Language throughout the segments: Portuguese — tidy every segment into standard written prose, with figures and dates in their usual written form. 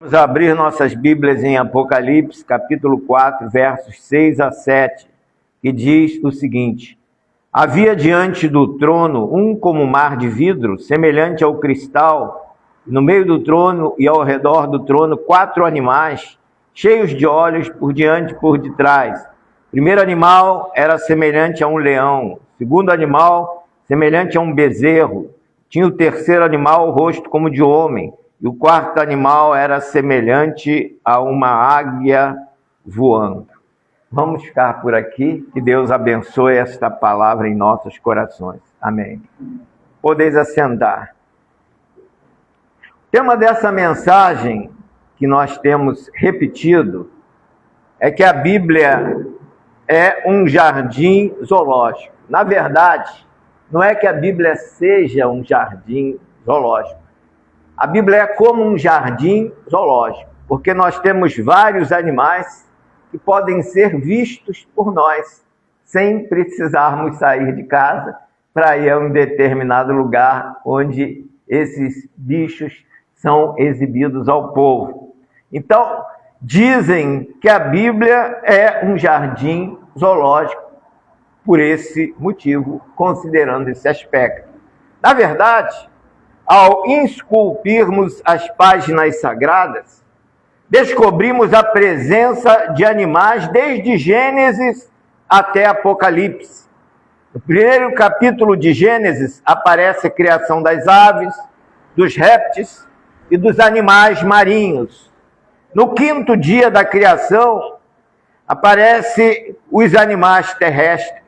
Vamos abrir nossas Bíblias em Apocalipse, capítulo 4, versos 6 a 7, que diz o seguinte: Havia diante do trono um como mar de vidro, semelhante ao cristal, no meio do trono e ao redor do trono 4 animais, cheios de olhos por diante e por detrás. O primeiro animal era semelhante a um leão, o segundo animal semelhante a um bezerro, tinha o terceiro animal o rosto como de homem, e o quarto animal era semelhante a uma águia voando. Vamos ficar por aqui, que Deus abençoe esta palavra em nossos corações. Amém. Podeis assentar. O tema dessa mensagem que nós temos repetido é que a Bíblia é um jardim zoológico. Na verdade, não é que a Bíblia seja um jardim zoológico. A Bíblia é como um jardim zoológico, porque nós temos vários animais que podem ser vistos por nós, sem precisarmos sair de casa para ir a um determinado lugar onde esses bichos são exibidos ao povo. Então, dizem que a Bíblia é um jardim zoológico por esse motivo, considerando esse aspecto. Na verdade, ao esculpirmos as páginas sagradas, descobrimos a presença de animais desde Gênesis até Apocalipse. No primeiro capítulo de Gênesis aparece a criação das aves, dos répteis e dos animais marinhos. No quinto dia da criação, aparecem os animais terrestres.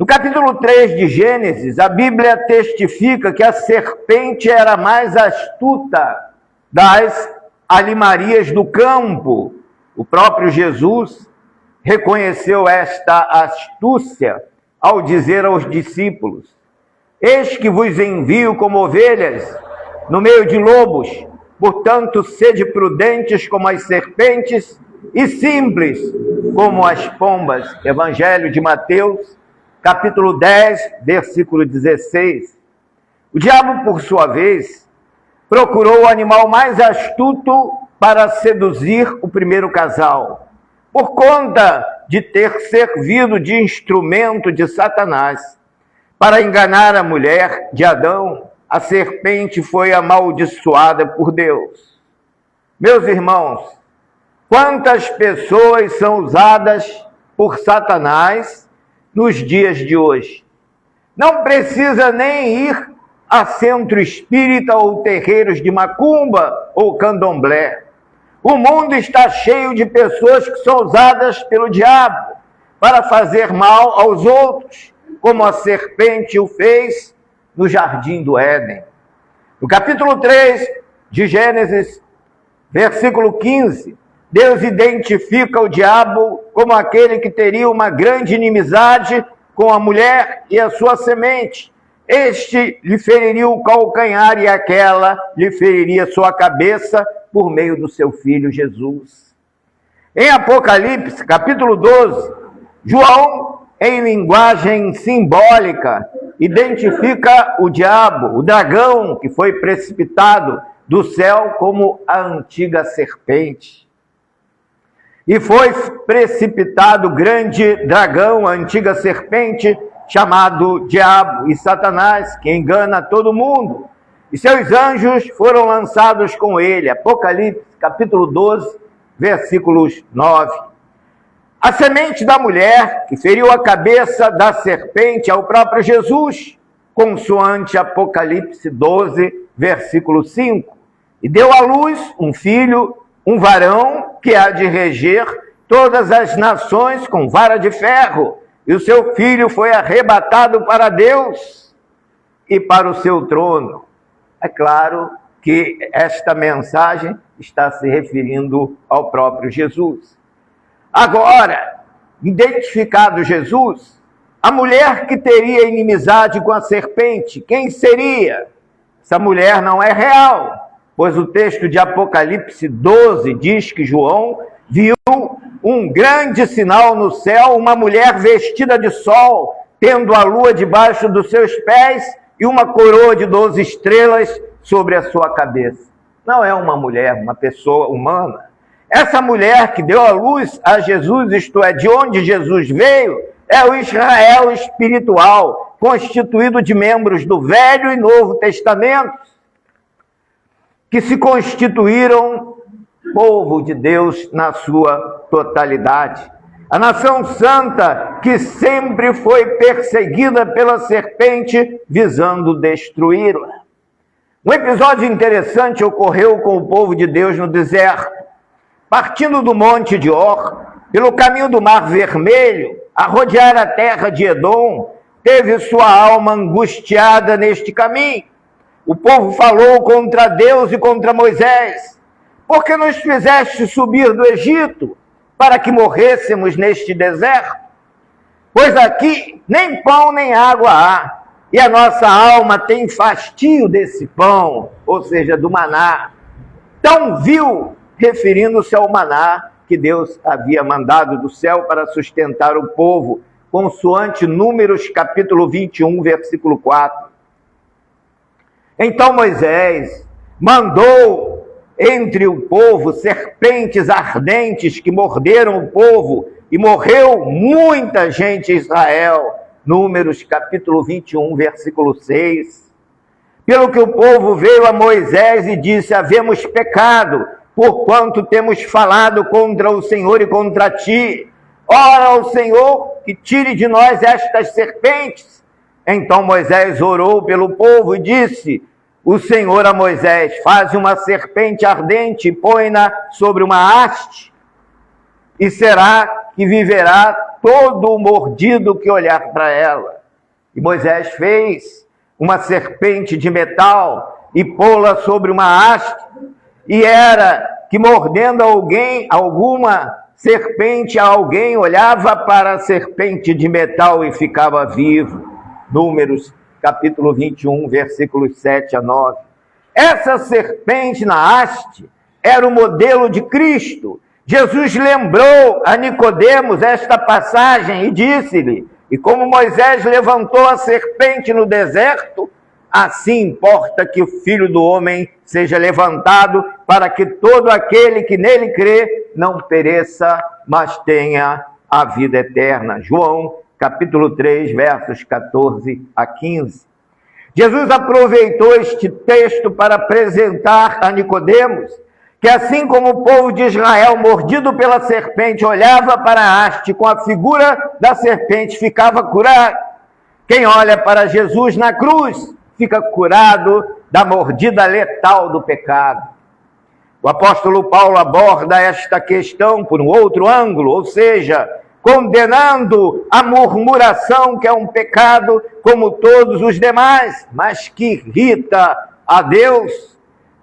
No capítulo 3 de Gênesis, a Bíblia testifica que a serpente era mais astuta das animarias do campo. O próprio Jesus reconheceu esta astúcia ao dizer aos discípulos: Eis que vos envio como ovelhas no meio de lobos, portanto, sede prudentes como as serpentes e simples como as pombas. Evangelho de Mateus, capítulo 10, versículo 16. O diabo, por sua vez, procurou o animal mais astuto para seduzir o primeiro casal. Por conta de ter servido de instrumento de Satanás para enganar a mulher de Adão, a serpente foi amaldiçoada por Deus. Meus irmãos, quantas pessoas são usadas por Satanás nos dias de hoje? Não precisa nem ir a centro espírita ou terreiros de macumba ou candomblé. O mundo está cheio de pessoas que são usadas pelo diabo para fazer mal aos outros, como a serpente o fez no jardim do Éden. No capítulo 3 de Gênesis, versículo 15, Deus identifica o diabo como aquele que teria uma grande inimizade com a mulher e a sua semente. Este lhe feriria o calcanhar e aquela lhe feriria sua cabeça por meio do seu filho Jesus. Em Apocalipse, capítulo 12, João, em linguagem simbólica, identifica o diabo, o dragão que foi precipitado do céu como a antiga serpente. E foi precipitado o grande dragão, a antiga serpente, chamado Diabo e Satanás, que engana todo mundo. E seus anjos foram lançados com ele. Apocalipse, capítulo 12, versículos 9. A semente da mulher, que feriu a cabeça da serpente, é o próprio Jesus, consoante Apocalipse 12, versículo 5. E deu à luz um filho, um varão, que há de reger todas as nações com vara de ferro, e o seu filho foi arrebatado para Deus e para o seu trono. É claro que esta mensagem está se referindo ao próprio Jesus. Agora, identificado Jesus, a mulher que teria inimizade com a serpente, quem seria? Essa mulher não é real, pois o texto de Apocalipse 12 diz que João viu um grande sinal no céu, uma mulher vestida de sol, tendo a lua debaixo dos seus pés e uma coroa de 12 estrelas sobre a sua cabeça. não é uma mulher, uma pessoa humana. Essa mulher que deu à luz a Jesus, isto é, de onde Jesus veio, é o Israel espiritual, constituído de membros do Velho e Novo Testamento, que se constituíram povo de Deus na sua totalidade. A nação santa que sempre foi perseguida pela serpente, visando destruí-la. Um episódio interessante ocorreu com o povo de Deus no deserto. Partindo do monte de Or, pelo caminho do Mar Vermelho, a rodear a terra de Edom, teve sua alma angustiada neste caminho. O povo falou contra Deus e contra Moisés: por que nos fizeste subir do Egito, para que morrêssemos neste deserto? Pois aqui nem pão nem água há, e a nossa alma tem fastio desse pão, ou seja, do maná. Tão vil, referindo-se ao maná que Deus havia mandado do céu para sustentar o povo, consoante Números capítulo 21, versículo 4. Então Moisés mandou entre o povo serpentes ardentes que morderam o povo, e morreu muita gente em Israel. Números capítulo 21, versículo 6. Pelo que o povo veio a Moisés e disse: havemos pecado, porquanto temos falado contra o Senhor e contra ti. Ora ao Senhor que tire de nós estas serpentes. Então Moisés orou pelo povo e disse: o Senhor a Moisés: faz uma serpente ardente e põe-na sobre uma haste, e será que viverá todo o mordido que olhar para ela. E Moisés fez uma serpente de metal e pô-la sobre uma haste, e era que mordendo alguma serpente, alguém olhava para a serpente de metal e ficava vivo. Números capítulo 21, versículos 7 a 9. Essa serpente na haste era o modelo de Cristo. Jesus lembrou a Nicodemos esta passagem e disse-lhe: e como Moisés levantou a serpente no deserto, assim importa que o Filho do Homem seja levantado, para que todo aquele que nele crê não pereça, mas tenha a vida eterna. João capítulo 3, versos 14 a 15. Jesus aproveitou este texto para apresentar a Nicodemos que, assim como o povo de Israel, mordido pela serpente, olhava para a haste com a figura da serpente, ficava curado. Quem olha para Jesus na cruz fica curado da mordida letal do pecado. O apóstolo Paulo aborda esta questão por um outro ângulo, ou seja, condenando a murmuração, que é um pecado como todos os demais, mas que irrita a Deus.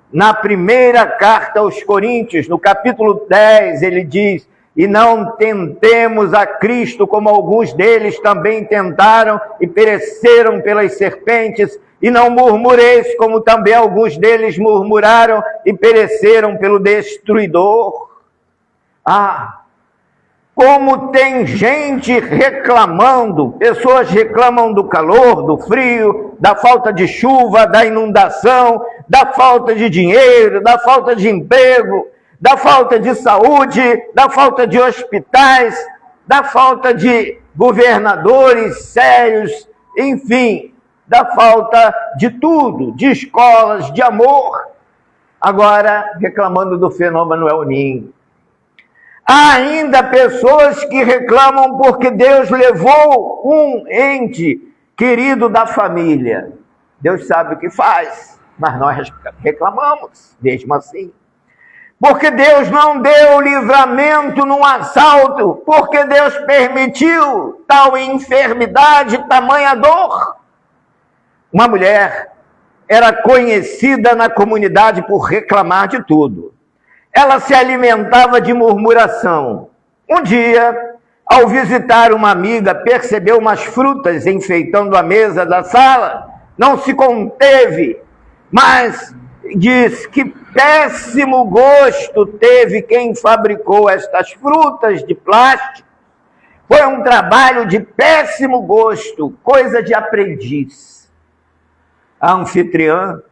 Na primeira carta aos Coríntios, no capítulo 10, ele diz: e não tentemos a Cristo como alguns deles também tentaram e pereceram pelas serpentes, e não murmureis como também alguns deles murmuraram e pereceram pelo destruidor. Como tem gente reclamando, pessoas reclamam do calor, do frio, da falta de chuva, da inundação, da falta de dinheiro, da falta de emprego, da falta de saúde, da falta de hospitais, da falta de governadores sérios, enfim, da falta de tudo, de escolas, de amor. Agora, reclamando do fenômeno El Niño. Há ainda pessoas que reclamam porque Deus levou um ente querido da família. Deus sabe o que faz, mas nós reclamamos, mesmo assim. Porque Deus não deu livramento num assalto, porque Deus permitiu tal enfermidade, tamanha dor. Uma mulher era conhecida na comunidade por reclamar de tudo. Ela se alimentava de murmuração. Um dia, ao visitar uma amiga, percebeu umas frutas enfeitando a mesa da sala. Não se conteve, mas diz que péssimo gosto teve quem fabricou estas frutas de plástico. Foi um trabalho de péssimo gosto, coisa de aprendiz. A anfitriã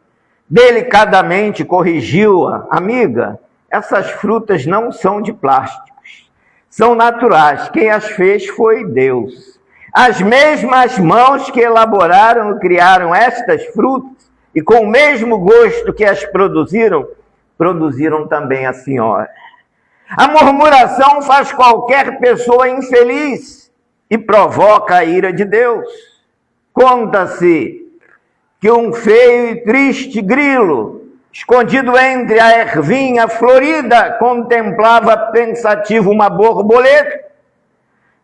Delicadamente corrigiu-a: amiga, essas frutas não são de plásticos, são naturais, quem as fez foi Deus. As mesmas mãos que elaboraram e criaram estas frutas, e com o mesmo gosto que as produziram, produziram também a senhora. A murmuração faz qualquer pessoa infeliz e provoca a ira de Deus. Conta-se que um feio e triste grilo, escondido entre a ervinha florida, contemplava pensativo uma borboleta.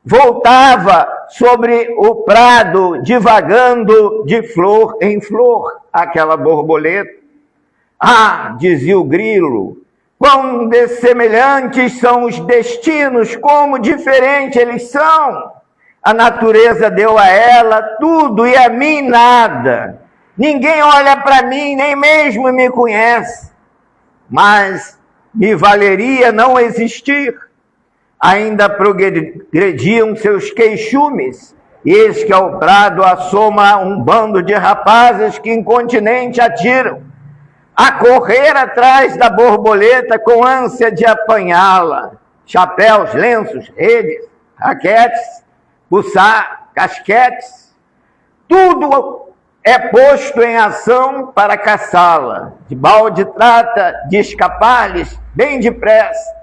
Voltava sobre o prado, divagando de flor em flor, aquela borboleta. Ah, dizia o grilo, quão dessemelhantes são os destinos, como diferentes eles são. A natureza deu a ela tudo e a mim nada. Ninguém olha para mim, nem mesmo me conhece. Mas me valeria não existir. Ainda progrediam seus queixumes, e eis que ao prado assoma um bando de rapazes que incontinente atiram, a correr atrás da borboleta com ânsia de apanhá-la. Chapéus, lenços, redes, raquetes, buçá, casquetes, tudo é posto em ação para caçá-la. De balde trata de escapar-lhes bem depressa,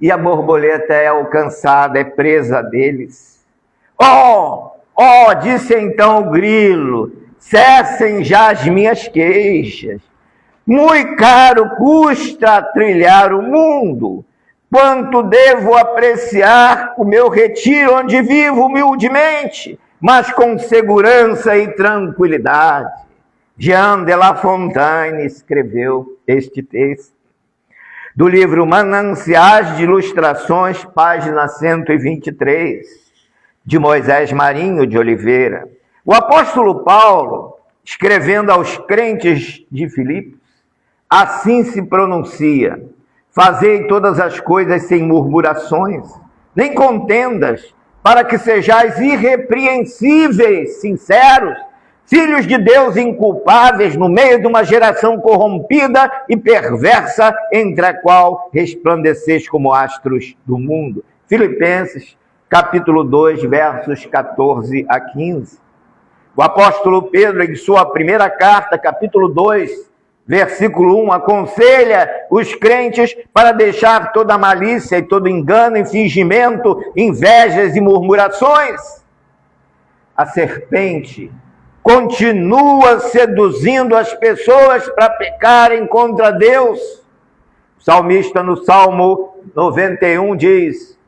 e a borboleta é alcançada, é presa deles. Oh, disse então o grilo, cessem já as minhas queixas. Muito caro custa trilhar o mundo. Quanto devo apreciar o meu retiro, onde vivo humildemente, mas com segurança e tranquilidade. Jean de La Fontaine escreveu este texto, do livro Mananciais de Ilustrações, página 123, de Moisés Marinho de Oliveira. O apóstolo Paulo, escrevendo aos crentes de Filipos, assim se pronuncia: fazei todas as coisas sem murmurações, nem contendas, para que sejais irrepreensíveis, sinceros, filhos de Deus inculpáveis no meio de uma geração corrompida e perversa, entre a qual resplandeceis como astros do mundo. Filipenses, capítulo 2, versos 14 a 15. O apóstolo Pedro, em sua primeira carta, capítulo 2, versículo 1, aconselha os crentes para deixar toda malícia e todo engano e fingimento, invejas e murmurações. A serpente continua seduzindo as pessoas para pecarem contra Deus. O salmista no Salmo 91 diz: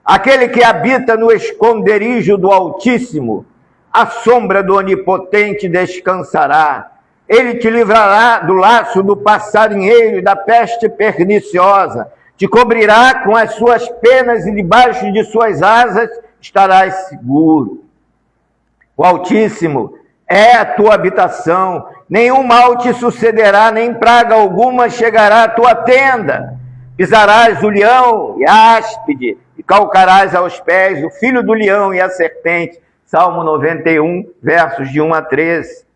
aquele que habita no esconderijo do Altíssimo, à sombra do Onipotente descansará. Ele te livrará do laço do passarinheiro e da peste perniciosa. Te cobrirá com as suas penas e debaixo de suas asas estarás seguro. O Altíssimo é a tua habitação. Nenhum mal te sucederá, nem praga alguma chegará à tua tenda. Pisarás o leão e a áspide, e calcarás aos pés o filho do leão e a serpente. Salmo 91, versos de 1 a 13.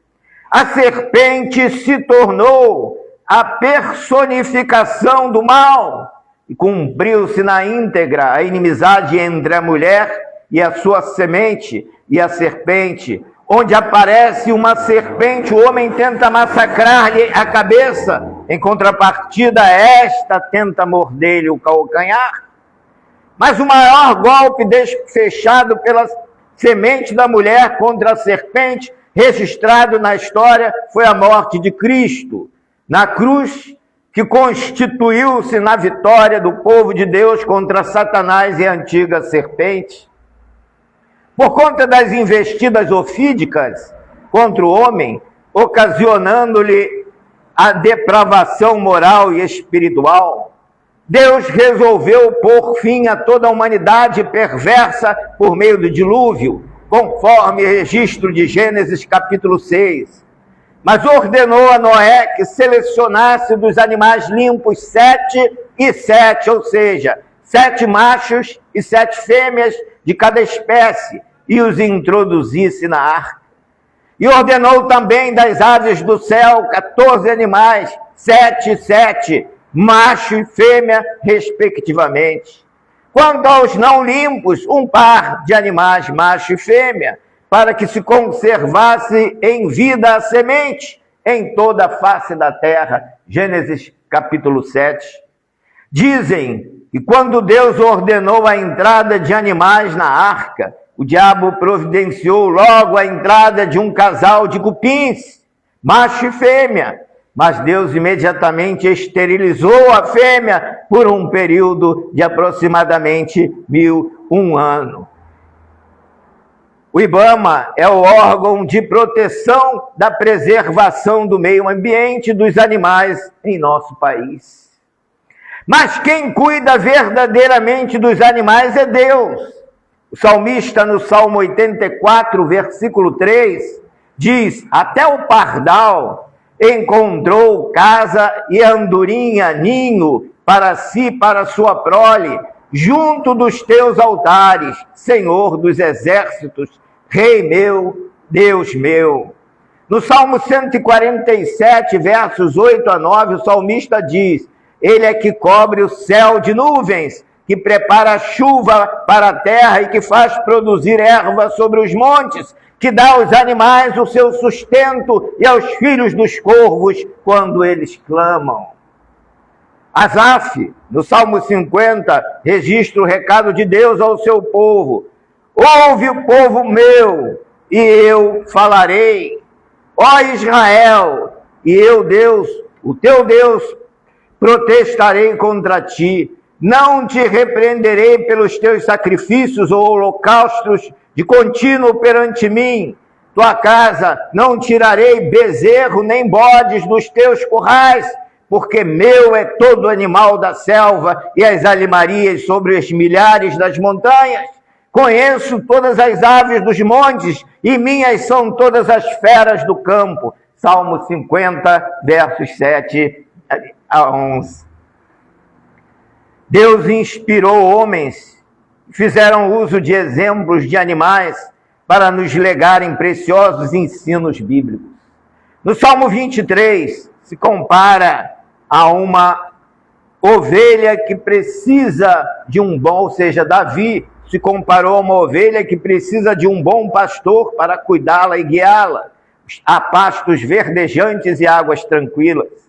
A serpente se tornou a personificação do mal e cumpriu-se na íntegra a inimizade entre a mulher e a sua semente e a serpente. Onde aparece uma serpente, o homem tenta massacrar-lhe a cabeça. Em contrapartida, esta tenta morder-lhe o calcanhar. Mas o maior golpe desfechado pela semente da mulher contra a serpente, registrado na história, foi a morte de Cristo na cruz, que constituiu-se na vitória do povo de Deus contra Satanás e a antiga serpente. Por conta das investidas ofídicas contra o homem, ocasionando-lhe a depravação moral e espiritual, Deus resolveu pôr fim a toda a humanidade perversa por meio do dilúvio, conforme registro de Gênesis capítulo 6. Mas ordenou a Noé que selecionasse dos animais limpos 7 e 7, ou seja, 7 machos e 7 fêmeas de cada espécie, e os introduzisse na arca. E ordenou também das aves do céu 14 animais, 7 e 7, macho e fêmea, respectivamente. Quanto aos não limpos, um par de animais, macho e fêmea, para que se conservasse em vida a semente em toda a face da terra. Gênesis capítulo 7. Dizem que quando Deus ordenou a entrada de animais na arca, o diabo providenciou logo a entrada de um casal de cupins, macho e fêmea, mas Deus imediatamente esterilizou a fêmea por um período de aproximadamente 1001 anos. O IBAMA é o órgão de proteção da preservação do meio ambiente dos animais em nosso país. Mas quem cuida verdadeiramente dos animais é Deus. O salmista, no Salmo 84, versículo 3, diz: até o pardal encontrou casa e andorinha, ninho, para si, para sua prole, junto dos teus altares, Senhor dos exércitos, Rei meu, Deus meu. No Salmo 147, versos 8 a 9, o salmista diz: ele é que cobre o céu de nuvens, que prepara a chuva para a terra e que faz produzir erva sobre os montes, que dá aos animais o seu sustento e aos filhos dos corvos quando eles clamam. Asaf, no Salmo 50, registra o recado de Deus ao seu povo: ouve, o povo meu, e eu falarei. Ó Israel, e eu, Deus, o teu Deus, protestarei contra ti. Não te repreenderei pelos teus sacrifícios ou holocaustos de contínuo perante mim. Tua casa não tirarei bezerro nem bodes dos teus currais, porque meu é todo animal da selva e as alimarias sobre os milhares das montanhas. Conheço todas as aves dos montes e minhas são todas as feras do campo. Salmo 50, versos 7 a 11. Deus inspirou homens que fizeram uso de exemplos de animais para nos legarem preciosos ensinos bíblicos. No Salmo 23, se compara a uma ovelha que precisa de um bom, ou seja, Davi se comparou a uma ovelha que precisa de um bom pastor para cuidá-la e guiá-la a pastos verdejantes e águas tranquilas.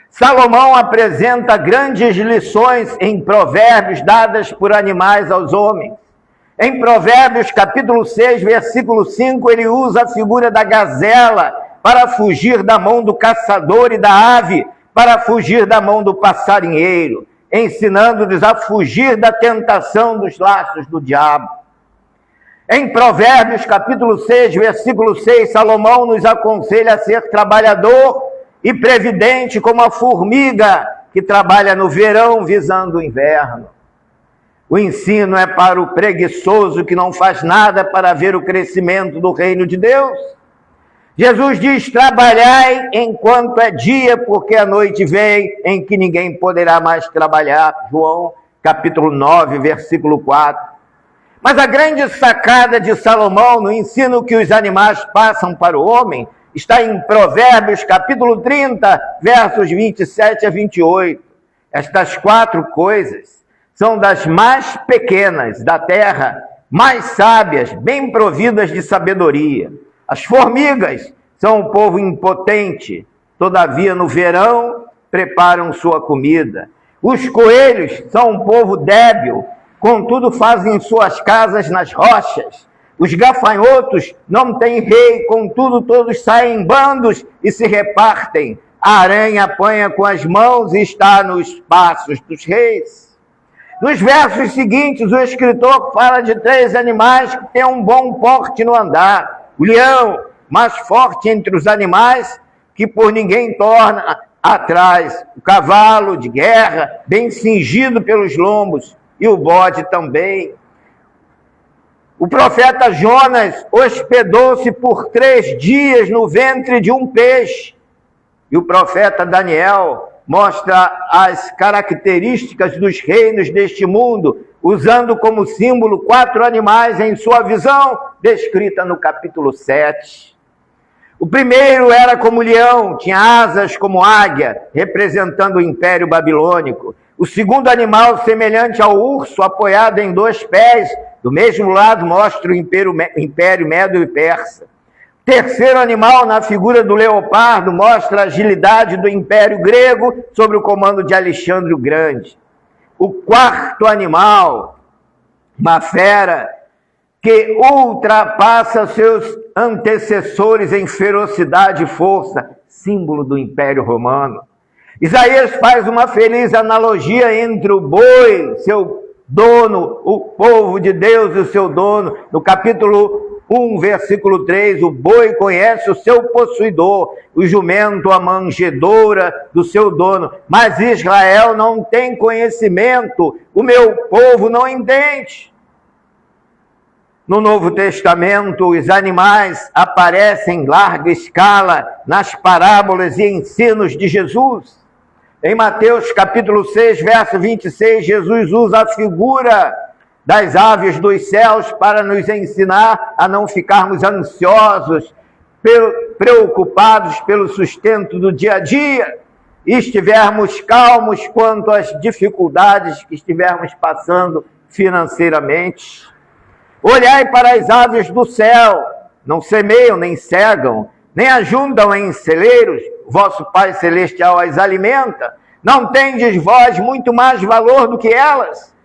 Salomão apresenta grandes lições em Provérbios dadas por animais aos homens. Em Provérbios capítulo 6, versículo 5, ele usa a figura da gazela para fugir da mão do caçador e da ave para fugir da mão do passarinheiro, ensinando-nos a fugir da tentação dos laços do diabo. Em Provérbios capítulo 6, versículo 6, Salomão nos aconselha a ser trabalhador e previdente como a formiga que trabalha no verão visando o inverno. O ensino é para o preguiçoso que não faz nada para ver o crescimento do reino de Deus. Jesus diz: trabalhai enquanto é dia, porque a noite vem em que ninguém poderá mais trabalhar. João capítulo 9, versículo 4. Mas a grande sacada de Salomão no ensino que os animais passam para o homem está em Provérbios capítulo 30, versos 27 a 28. Estas 4 coisas são das mais pequenas da terra, mais sábias, bem providas de sabedoria. As formigas são um povo impotente, todavia no verão preparam sua comida. Os coelhos são um povo débil, contudo fazem suas casas nas rochas. Os gafanhotos não têm rei, contudo todos saem em bandos e se repartem. A aranha apanha com as mãos e está nos passos dos reis. Nos versos seguintes, o escritor fala de 3 animais que têm um bom porte no andar. O leão, mais forte entre os animais, que por ninguém torna atrás. O cavalo de guerra, bem cingido pelos lombos. E o bode também. O profeta Jonas hospedou-se por 3 dias no ventre de um peixe. E o profeta Daniel mostra as características dos reinos deste mundo, usando como símbolo 4 animais em sua visão, descrita no capítulo 7. O primeiro era como leão, tinha asas como águia, representando o Império Babilônico. O segundo animal, semelhante ao urso, apoiado em 2 pés, do mesmo lado mostra o Império Médio e Persa. O terceiro animal, na figura do leopardo, mostra a agilidade do Império Grego sob o comando de Alexandre o Grande. O quarto animal, uma fera que ultrapassa seus antecessores em ferocidade e força, símbolo do Império Romano. Isaías faz uma feliz analogia entre o boi, seu dono, o povo de Deus e o seu dono. No capítulo 1, versículo 3, o boi conhece o seu possuidor, o jumento a manjedoura do seu dono, mas Israel não tem conhecimento, o meu povo não entende. No Novo Testamento, os animais aparecem em larga escala nas parábolas e ensinos de Jesus. Em Mateus capítulo 6, verso 26, Jesus usa a figura das aves dos céus para nos ensinar a não ficarmos ansiosos, preocupados pelo sustento do dia a dia, e estivermos calmos quanto às dificuldades que estivermos passando financeiramente. Olhai para as aves do céu, não semeiam, nem cegam, nem ajuntam em celeiros, vosso Pai Celestial as alimenta. Não tendes vós muito mais valor do que elas?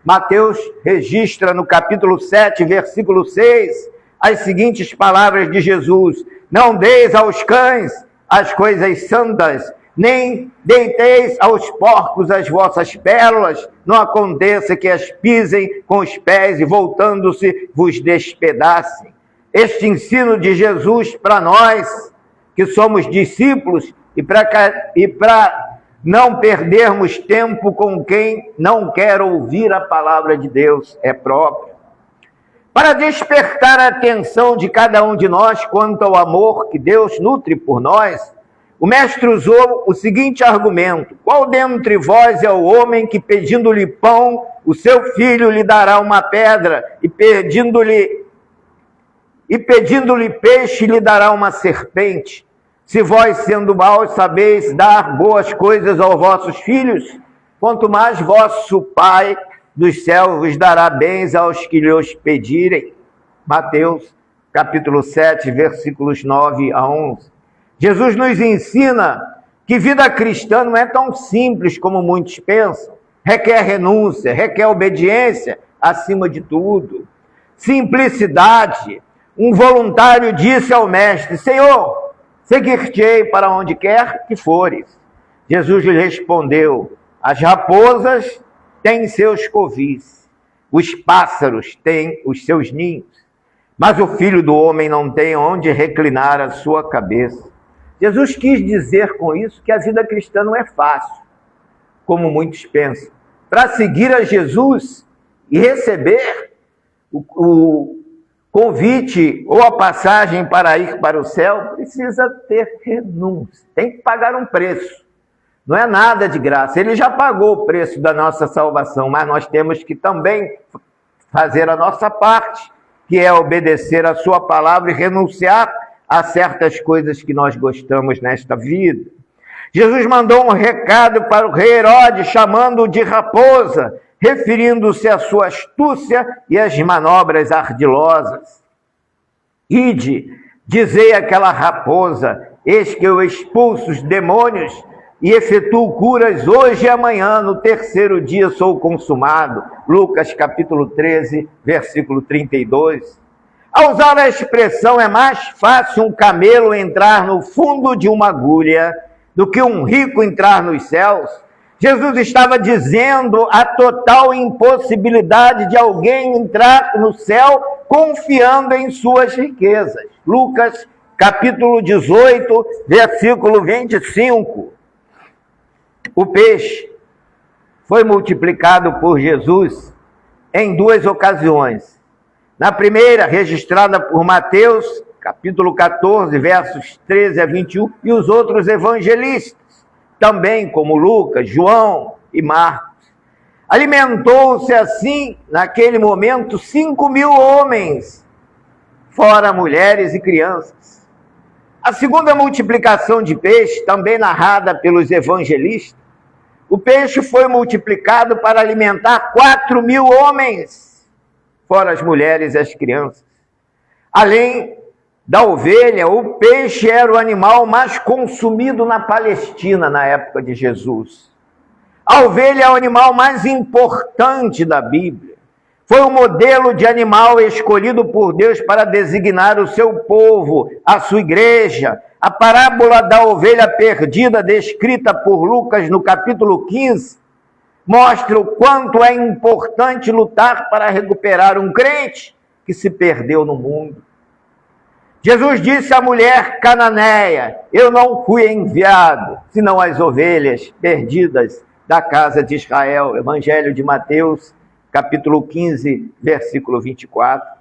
Mateus registra no capítulo 7, versículo 6, as seguintes palavras de Jesus: não deis aos cães as coisas santas, nem deiteis aos porcos as vossas pérolas, não aconteça que as pisem com os pés e, voltando-se, vos despedacem. Este ensino de Jesus para nós, que somos discípulos, e para não perdermos tempo com quem não quer ouvir a palavra de Deus, é próprio. Para despertar a atenção de cada um de nós quanto ao amor que Deus nutre por nós, o mestre usou o seguinte argumento: qual dentre vós é o homem que, pedindo-lhe pão, o seu filho lhe dará uma pedra, e pedindo-lhe peixe, lhe dará uma serpente? Se vós, sendo maus, sabeis dar boas coisas aos vossos filhos, quanto mais vosso Pai dos céus vos dará bens aos que lhe os pedirem. Mateus, capítulo 7, versículos 9 a 11. Jesus nos ensina que vida cristã não é tão simples como muitos pensam. Requer renúncia, requer obediência, acima de tudo. Simplicidade. Um voluntário disse ao mestre: Senhor, seguir-te-ei para onde quer que fores. Jesus lhe respondeu: as raposas têm seus covis, os pássaros têm os seus ninhos, mas o Filho do Homem não tem onde reclinar a sua cabeça. Jesus quis dizer com isso que a vida cristã não é fácil, como muitos pensam. Para seguir a Jesus e receber o convite ou a passagem para ir para o céu, precisa ter renúncia, tem que pagar um preço. Não é nada de graça. Ele já pagou o preço da nossa salvação, mas nós temos que também fazer a nossa parte, que é obedecer a sua palavra e renunciar a certas coisas que nós gostamos nesta vida. Jesus mandou um recado para o rei Herodes, chamando-o de raposa, referindo-se à sua astúcia e às manobras ardilosas. Ide, dizei àquela raposa: eis que eu expulso os demônios e efetuo curas hoje e amanhã, no terceiro dia sou consumado. Lucas capítulo 13, versículo 32. Ao usar a expressão, é mais fácil um camelo entrar no fundo de uma agulha do que um rico entrar nos céus. Jesus estava dizendo a total impossibilidade de alguém entrar no céu confiando em suas riquezas. Lucas capítulo 18, versículo 25. O peixe foi multiplicado por Jesus em 2 ocasiões. Na primeira, registrada por Mateus, capítulo 14, versos 13 a 21, e os outros evangelistas, também como Lucas, João e Marcos. Alimentou-se assim, naquele momento, 5.000 homens, fora mulheres e crianças. A segunda multiplicação de peixe, também narrada pelos evangelistas, o peixe foi multiplicado para alimentar 4.000 homens, fora as mulheres e as crianças. Além da ovelha, o peixe era o animal mais consumido na Palestina na época de Jesus. A ovelha é o animal mais importante da Bíblia. Foi o modelo de animal escolhido por Deus para designar o seu povo, a sua igreja. A parábola da ovelha perdida, descrita por Lucas no capítulo 15, mostra o quanto é importante lutar para recuperar um crente que se perdeu no mundo. Jesus disse à mulher cananeia: eu não fui enviado, senão as ovelhas perdidas da casa de Israel. Evangelho de Mateus, capítulo 15, versículo 24.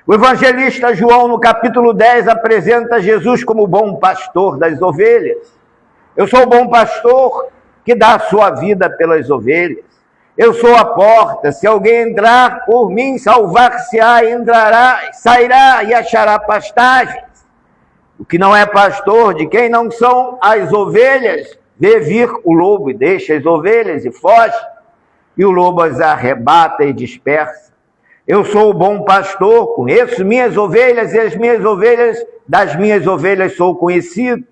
O evangelista João, no capítulo 10, apresenta Jesus como o bom pastor das ovelhas. Eu sou o bom pastor que dá a sua vida pelas ovelhas. Eu sou a porta, se alguém entrar por mim, salvar-se-á, entrará, sairá e achará pastagens. O que não é pastor, de quem não são as ovelhas, vê vir o lobo e deixa as ovelhas e foge, e o lobo as arrebata e dispersa. Eu sou o bom pastor, conheço minhas ovelhas e as minhas ovelhas, das minhas ovelhas sou conhecido.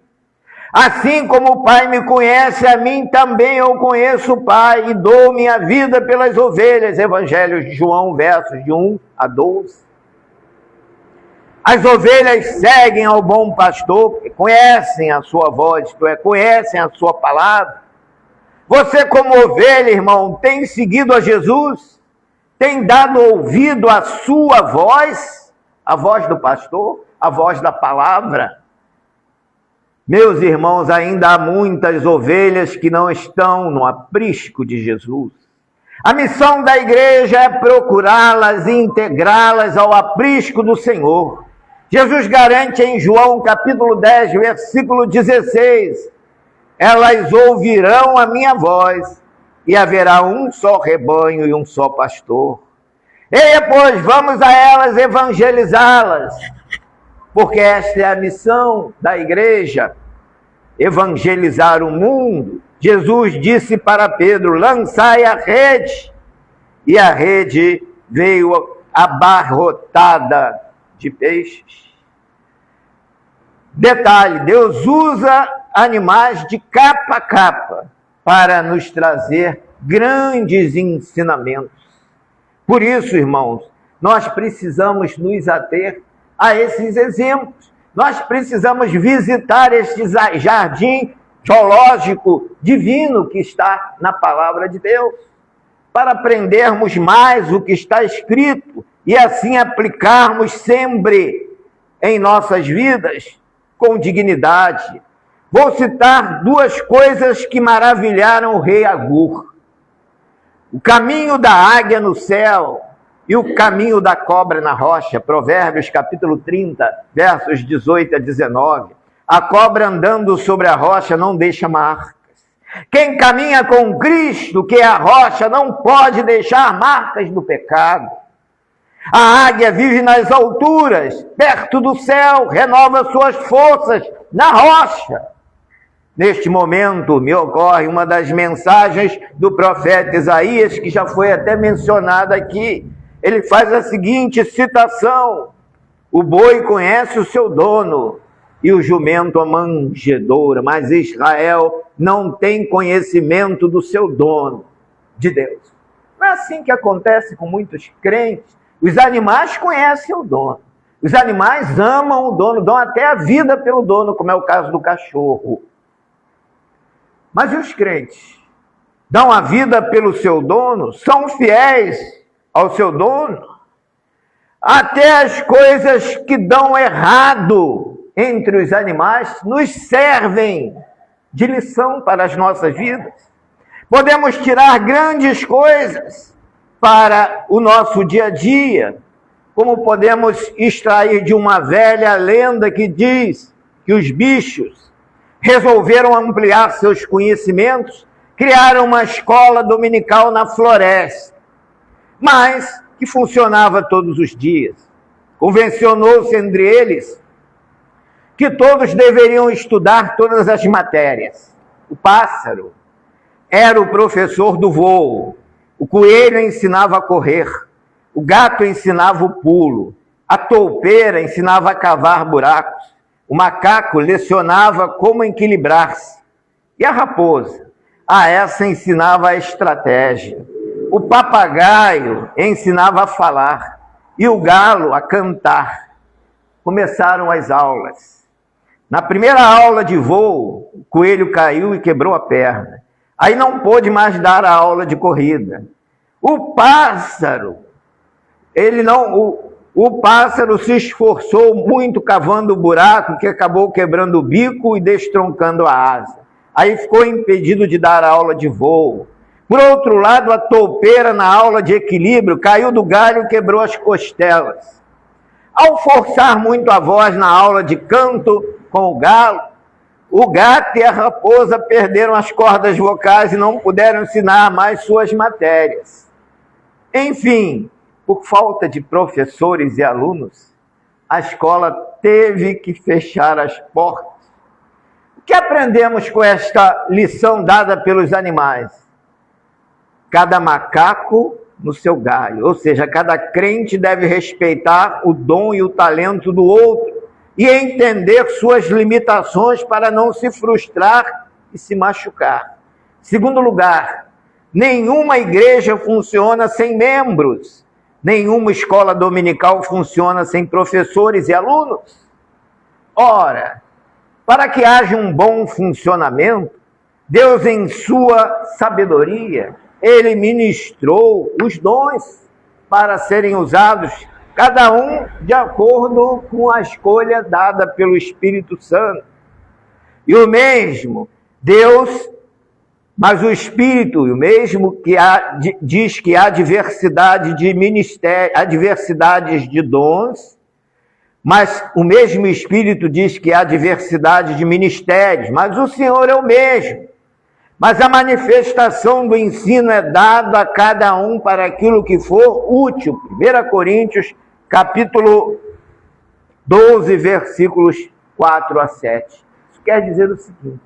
Assim como o Pai me conhece, a mim também eu conheço o Pai e dou minha vida pelas ovelhas. Evangelho de João, versos de 1 a 12. As ovelhas seguem ao bom pastor, porque conhecem a sua voz, isto é, conhecem a sua palavra. Você, como ovelha, irmão, tem seguido a Jesus? Tem dado ouvido à sua voz? A voz do pastor? A voz da palavra? Meus irmãos, ainda há muitas ovelhas que não estão no aprisco de Jesus. A missão da igreja é procurá-las e integrá-las ao aprisco do Senhor. Jesus garante em João capítulo 10, versículo 16, elas ouvirão a minha voz e haverá um só rebanho e um só pastor. E depois vamos a elas evangelizá-las, porque esta é a missão da igreja, evangelizar o mundo. Jesus disse para Pedro: lançai a rede, e a rede veio abarrotada de peixes. Detalhe, Deus usa animais de capa a capa para nos trazer grandes ensinamentos. Por isso, irmãos, nós precisamos nos ater a esses exemplos. Nós precisamos visitar este jardim zoológico divino que está na palavra de Deus, para aprendermos mais o que está escrito e assim aplicarmos sempre em nossas vidas com dignidade. Vou citar duas coisas que maravilharam o rei Agur: o caminho da águia no céu e o caminho da cobra na rocha. Provérbios capítulo 30, versos 18 a 19. A cobra andando sobre a rocha não deixa marcas. Quem caminha com Cristo, que é a rocha, não pode deixar marcas do pecado. A águia vive nas alturas, perto do céu, renova suas forças na rocha. Neste momento me ocorre uma das mensagens do profeta Isaías, que já foi até mencionada aqui. Ele faz a seguinte citação: o boi conhece o seu dono e o jumento a manjedoura, mas Israel não tem conhecimento do seu dono, de Deus. Não é assim que acontece com muitos crentes. Os animais conhecem o dono. Os animais amam o dono, dão até a vida pelo dono, como é o caso do cachorro. Mas e os crentes? Dão a vida pelo seu dono? São fiéis ao seu dono? Até as coisas que dão errado entre os animais nos servem de lição para as nossas vidas. Podemos tirar grandes coisas para o nosso dia a dia, como podemos extrair de uma velha lenda que diz que os bichos resolveram ampliar seus conhecimentos, criaram uma escola dominical na floresta, mas que funcionava todos os dias. Convencionou-se entre eles que todos deveriam estudar todas as matérias. O pássaro era o professor do voo, o coelho ensinava a correr, o gato ensinava o pulo, a toupeira ensinava a cavar buracos, o macaco lecionava como equilibrar-se, e a raposa, essa ensinava a estratégia, o papagaio ensinava a falar, e o galo a cantar. Começaram as aulas. Na primeira aula de voo, o coelho caiu e quebrou a perna. Aí não pôde mais dar a aula de corrida. O pássaro, o pássaro se esforçou muito cavando o buraco, que acabou quebrando o bico e destroncando a asa. Aí ficou impedido de dar a aula de voo. Por outro lado, a toupeira na aula de equilíbrio caiu do galho e quebrou as costelas. Ao forçar muito a voz na aula de canto com o galo, o gato e a raposa perderam as cordas vocais e não puderam ensinar mais suas matérias. Enfim, por falta de professores e alunos, a escola teve que fechar as portas. O que aprendemos com esta lição dada pelos animais? Cada macaco no seu galho, ou seja, cada crente deve respeitar o dom e o talento do outro e entender suas limitações para não se frustrar e se machucar. Segundo lugar, nenhuma igreja funciona sem membros, nenhuma escola dominical funciona sem professores e alunos. Ora, para que haja um bom funcionamento, Deus, em sua sabedoria, Ele ministrou os dons para serem usados, cada um de acordo com a escolha dada pelo Espírito Santo. E o mesmo Deus, mas o Espírito, o mesmo que diz que há diversidade de ministérios, há diversidades de dons, mas o mesmo Espírito diz que há diversidade de ministérios, mas o Senhor é o mesmo. Mas a manifestação do ensino é dada a cada um para aquilo que for útil. 1 Coríntios, capítulo 12, versículos 4 a 7. Isso quer dizer o seguinte: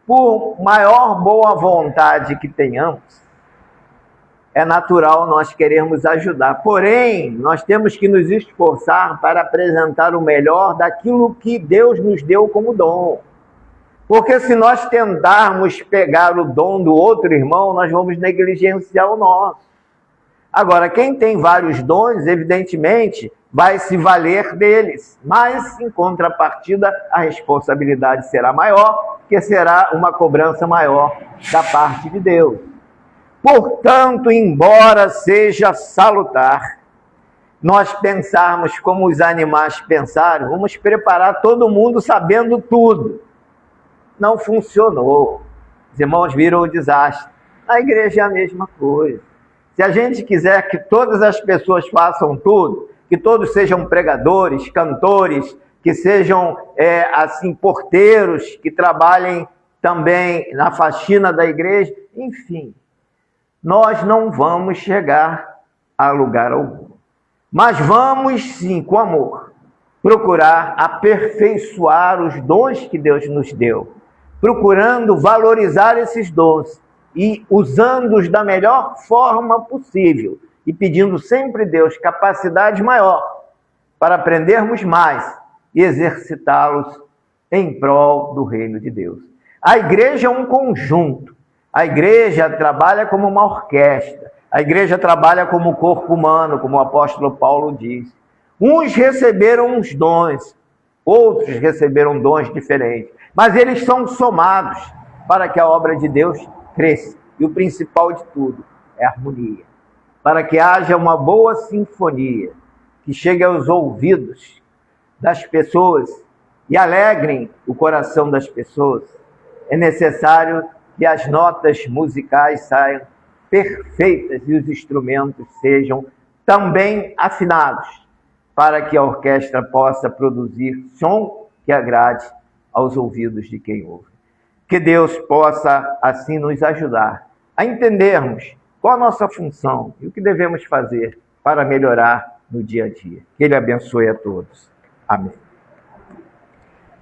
por maior boa vontade que tenhamos, é natural nós querermos ajudar. Porém, nós temos que nos esforçar para apresentar o melhor daquilo que Deus nos deu como dom. Porque se nós tentarmos pegar o dom do outro irmão, nós vamos negligenciar o nosso. Agora, quem tem vários dons, evidentemente, vai se valer deles. Mas, em contrapartida, a responsabilidade será maior, que será uma cobrança maior da parte de Deus. Portanto, embora seja salutar nós pensarmos como os animais pensaram, vamos preparar todo mundo sabendo tudo. Não funcionou. Os irmãos viram o desastre. A igreja é a mesma coisa. Se a gente quiser que todas as pessoas façam tudo, que todos sejam pregadores, cantores, que sejam porteiros, que trabalhem também na faxina da igreja, enfim, nós não vamos chegar a lugar algum. Mas vamos sim, com amor, procurar aperfeiçoar os dons que Deus nos deu, procurando valorizar esses dons e usando-os da melhor forma possível e pedindo sempre a Deus capacidade maior para aprendermos mais e exercitá-los em prol do reino de Deus. A igreja é um conjunto. A igreja trabalha como uma orquestra. A igreja trabalha como corpo humano, como o apóstolo Paulo diz. Uns receberam uns dons, outros receberam dons diferentes, mas eles são somados para que a obra de Deus cresça. E o principal de tudo é a harmonia. Para que haja uma boa sinfonia que chegue aos ouvidos das pessoas e alegrem o coração das pessoas, é necessário que as notas musicais saiam perfeitas e os instrumentos sejam também afinados, para que a orquestra possa produzir som que agrade aos ouvidos de quem ouve. Que Deus possa assim nos ajudar a entendermos qual a nossa função e o que devemos fazer para melhorar no dia a dia. Que Ele abençoe a todos. Amém.